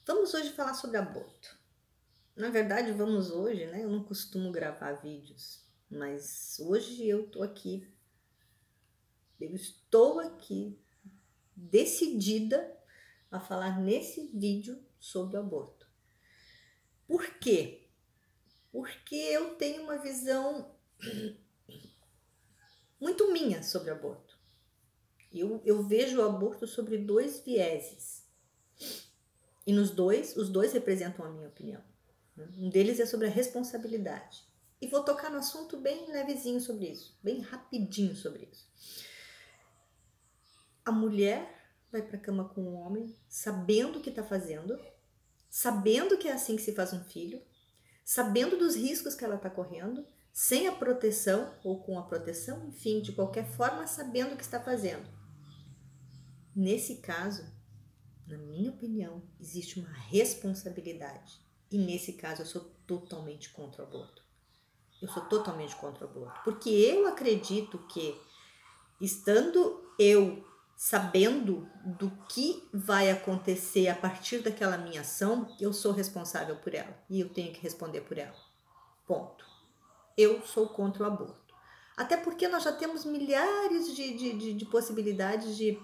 Vamos hoje falar sobre aborto. Na verdade, vamos hoje, né? Eu não costumo gravar vídeos, mas hoje eu estou aqui decidida a falar nesse vídeo sobre o aborto. Por quê? Porque eu tenho uma visão muito minha sobre o aborto. Eu vejo o aborto sobre dois vieses. E os dois representam a minha opinião. Um deles é sobre a responsabilidade. E vou tocar no assunto bem levezinho sobre isso, bem rapidinho sobre isso. A mulher vai para a cama com o homem, sabendo o que está fazendo, sabendo que é assim que se faz um filho, sabendo dos riscos que ela está correndo, sem a proteção ou com a proteção, enfim, de qualquer forma, sabendo o que está fazendo. Nesse caso, na minha opinião, existe uma responsabilidade. E nesse caso eu sou totalmente contra o aborto. Eu sou totalmente contra o aborto. Porque eu acredito que, estando eu sabendo do que vai acontecer a partir daquela minha ação, eu sou responsável por ela. E eu tenho que responder por ela. Ponto. Eu sou contra o aborto. Até porque nós já temos milhares de possibilidades de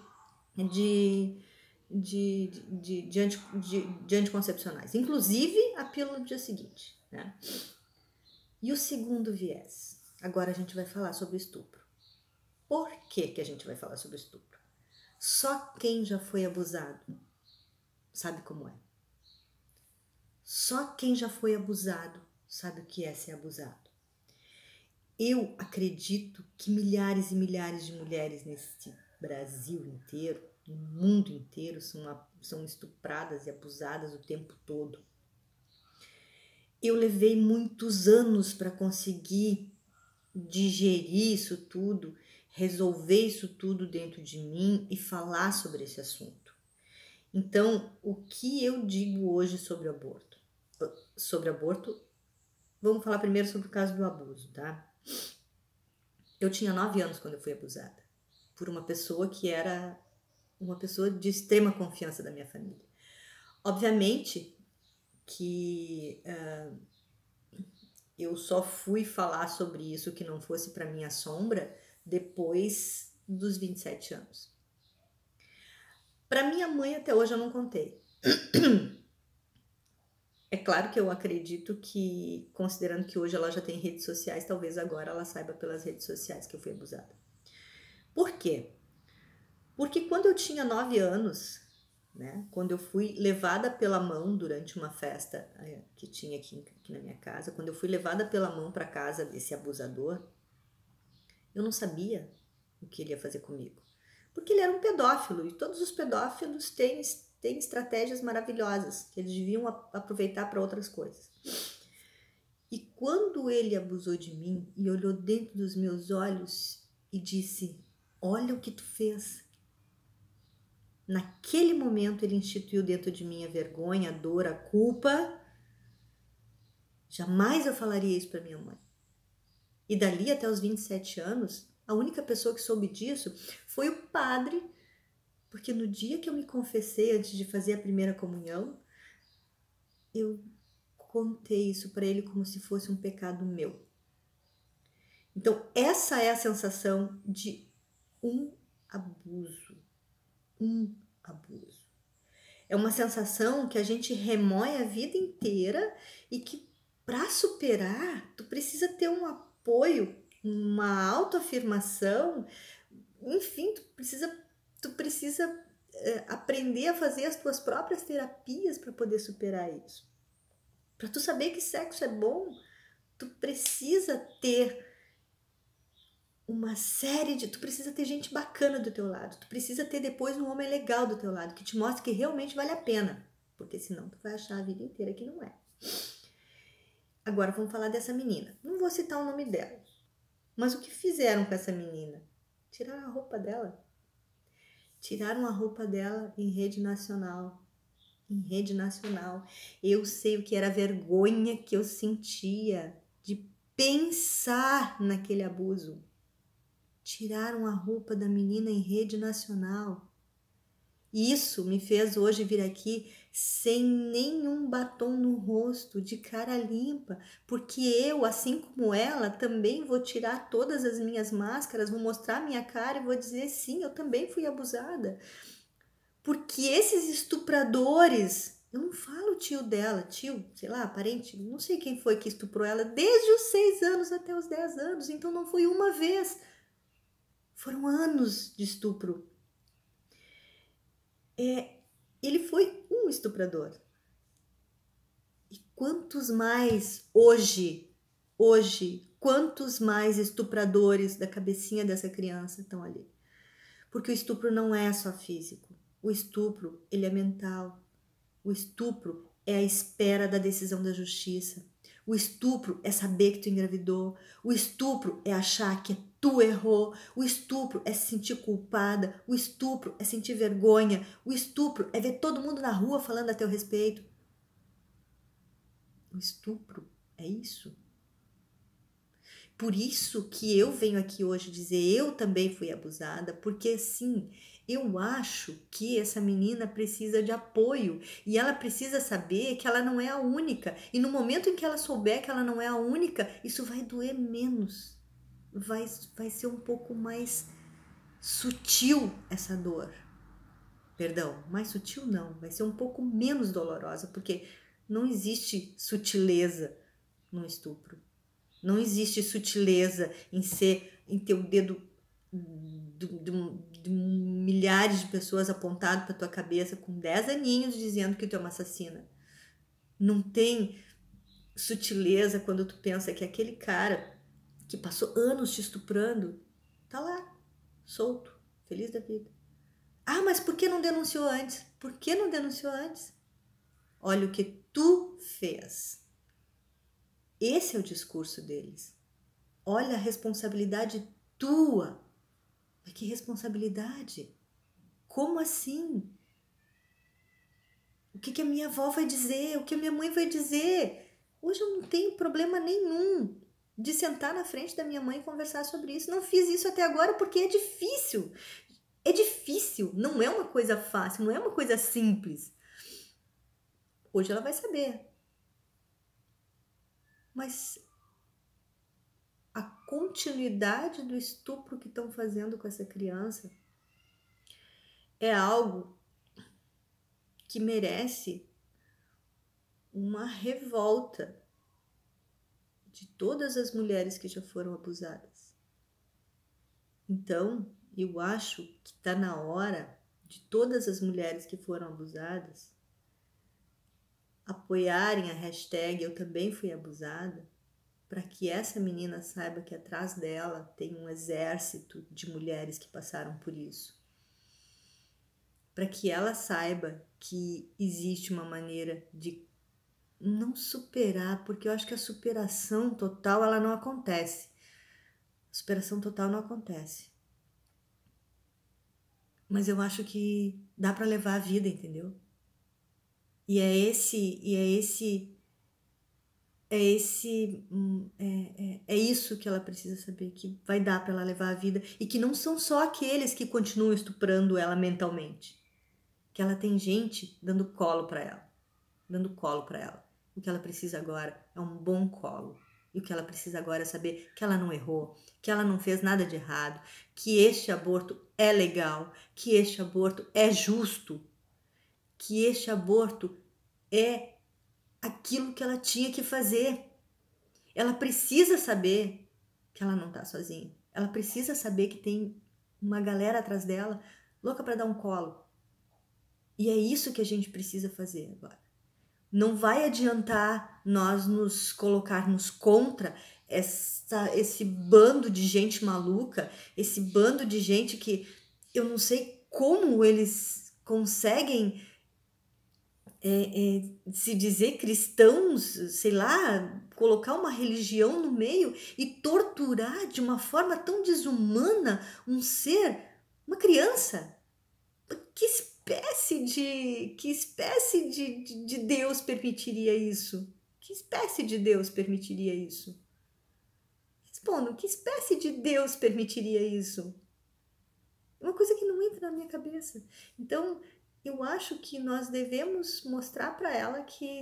anticoncepcionais, inclusive a pílula do dia seguinte, né? E o segundo viés, agora a gente vai falar sobre o estupro. Por que a gente vai falar sobre o estupro? Só quem já foi abusado sabe como é. Só quem já foi abusado sabe o que é ser abusado. Eu acredito que milhares e milhares de mulheres nesse Brasil inteiro, no mundo inteiro, são estupradas e abusadas o tempo todo. Eu levei muitos anos para conseguir digerir isso tudo, resolver isso tudo dentro de mim e falar sobre esse assunto. Então, o que eu digo hoje sobre aborto? Sobre aborto, vamos falar primeiro sobre o caso do abuso, tá? Eu tinha 9 anos quando eu fui abusada por uma pessoa que era uma pessoa de extrema confiança da minha família. Obviamente que eu só fui falar sobre isso que não fosse para minha sombra depois dos 27 anos. Para minha mãe até hoje eu não contei. É claro que eu acredito que, considerando que hoje ela já tem redes sociais, talvez agora ela saiba pelas redes sociais que eu fui abusada. Por quê? Porque quando eu tinha 9 anos, né, quando eu fui levada pela mão durante uma festa que tinha aqui na minha casa, quando eu fui levada pela mão para casa desse abusador, eu não sabia o que ele ia fazer comigo. Porque ele era um pedófilo e todos os pedófilos têm estratégias maravilhosas que eles deviam aproveitar para outras coisas. E quando ele abusou de mim e olhou dentro dos meus olhos e disse: "Olha o que tu fez", naquele momento ele instituiu dentro de mim a vergonha, a dor, a culpa. Jamais eu falaria isso para minha mãe. E dali até os 27 anos, a única pessoa que soube disso foi o padre, porque no dia que eu me confessei antes de fazer a primeira comunhão, eu contei isso para ele como se fosse um pecado meu. Então, essa é a sensação de um abuso. Um abuso. É uma sensação que a gente remoe a vida inteira e que, para superar, tu precisa ter um apoio, uma autoafirmação, enfim, tu precisa aprender a fazer as tuas próprias terapias para poder superar isso. Para tu saber que sexo é bom, tu precisa ter tu precisa ter gente bacana do teu lado, tu precisa ter depois um homem legal do teu lado, que te mostre que realmente vale a pena, porque senão tu vai achar a vida inteira que não é. Agora vamos falar dessa menina, não vou citar o nome dela, mas o que fizeram com essa menina? Tiraram a roupa dela. Tiraram a roupa dela em rede nacional. Em rede nacional. Eu sei o que era a vergonha que eu sentia de pensar naquele abuso. Tiraram a roupa da menina em rede nacional. E isso me fez hoje vir aqui sem nenhum batom no rosto, de cara limpa, porque eu, assim como ela, também vou tirar todas as minhas máscaras, vou mostrar minha cara e vou dizer sim, eu também fui abusada. Porque esses estupradores, eu não falo tio dela, tio, sei lá, parente, não sei quem foi que estuprou ela desde os 6 anos até os 10 anos, então não foi uma vez, foram anos de estupro. Ele foi um estuprador. E quantos mais hoje, quantos mais estupradores da cabecinha dessa criança estão ali? Porque o estupro não é só físico. O estupro, ele é mental. O estupro é a espera da decisão da justiça. O estupro é saber que tu engravidou. O estupro é achar que tu errou. O estupro é se sentir culpada. O estupro é sentir vergonha. O estupro é ver todo mundo na rua falando a teu respeito. O estupro é isso. Por isso que eu venho aqui hoje dizer, eu também fui abusada, porque sim, eu acho que essa menina precisa de apoio e ela precisa saber que ela não é a única. E no momento em que ela souber que ela não é a única, isso vai doer menos. Vai ser um pouco mais sutil essa dor. Perdão, mais sutil não, vai ser um pouco menos dolorosa, porque não existe sutileza no estupro. Não existe sutileza em ter o dedo de milhares de pessoas apontado para tua cabeça com 10 aninhos dizendo que tu é uma assassina. Não tem sutileza quando tu pensa que aquele cara que passou anos te estuprando tá lá, solto, feliz da vida. Ah, mas por que não denunciou antes? Por que não denunciou antes? Olha o que tu fez. Esse é o discurso deles. Olha a responsabilidade tua. Mas que responsabilidade? Como assim? O que a minha avó vai dizer? O que a minha mãe vai dizer? Hoje eu não tenho problema nenhum de sentar na frente da minha mãe e conversar sobre isso. Não fiz isso até agora porque é difícil. É difícil. Não é uma coisa fácil, não é uma coisa simples. Hoje ela vai saber. Mas a continuidade do estupro que estão fazendo com essa criança é algo que merece uma revolta de todas as mulheres que já foram abusadas. Então, eu acho que está na hora de todas as mulheres que foram abusadas apoiarem a hashtag Eu Também Fui Abusada, para que essa menina saiba que atrás dela tem um exército de mulheres que passaram por isso. Para que ela saiba que existe uma maneira de não superar, porque eu acho que a superação total ela não acontece. A superação total não acontece. Mas eu acho que dá para levar a vida, entendeu? E é isso que ela precisa saber, que vai dar para ela levar a vida e que não são só aqueles que continuam estuprando ela mentalmente, que ela tem gente dando colo para ela, O que ela precisa agora é um bom colo. E o que ela precisa agora é saber que ela não errou, que ela não fez nada de errado, que este aborto é legal, que este aborto é justo, que este aborto é aquilo que ela tinha que fazer. Ela precisa saber que ela não tá sozinha. Ela precisa saber que tem uma galera atrás dela louca para dar um colo. E é isso que a gente precisa fazer agora. Não vai adiantar nós nos colocarmos contra esse bando de gente maluca, esse bando de gente que eu não sei como eles conseguem se dizer cristãos, sei lá, colocar uma religião no meio e torturar de uma forma tão desumana um ser, uma criança. Que espécie de Deus permitiria isso? Que espécie de Deus permitiria isso? Respondam, que espécie de Deus permitiria isso? É uma coisa que não entra na minha cabeça. Então, eu acho que nós devemos mostrar para ela que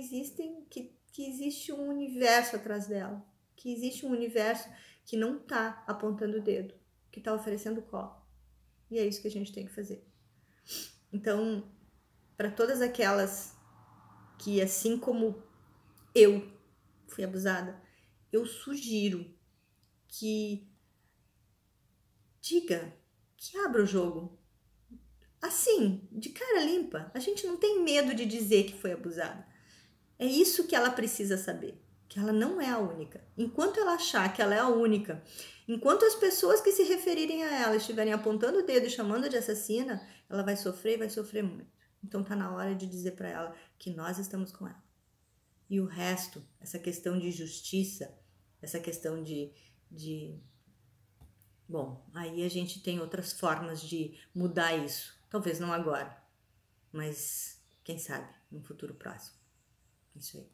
existe um universo atrás dela, que existe um universo que não está apontando o dedo, que está oferecendo colo. E é isso que a gente tem que fazer. Então, para todas aquelas que, assim como eu fui abusada, eu sugiro que diga, que abra o jogo. Assim, de cara limpa. A gente não tem medo de dizer que foi abusada. É isso que ela precisa saber, que ela não é a única. Enquanto ela achar que ela é a única, enquanto as pessoas que se referirem a ela estiverem apontando o dedo e chamando de assassina, ela vai sofrer e vai sofrer muito. Então tá na hora de dizer para ela que nós estamos com ela. E o resto, essa questão de justiça, essa questão de... Bom, aí a gente tem outras formas de mudar isso. Talvez não agora, mas quem sabe, no futuro próximo. Isso aí.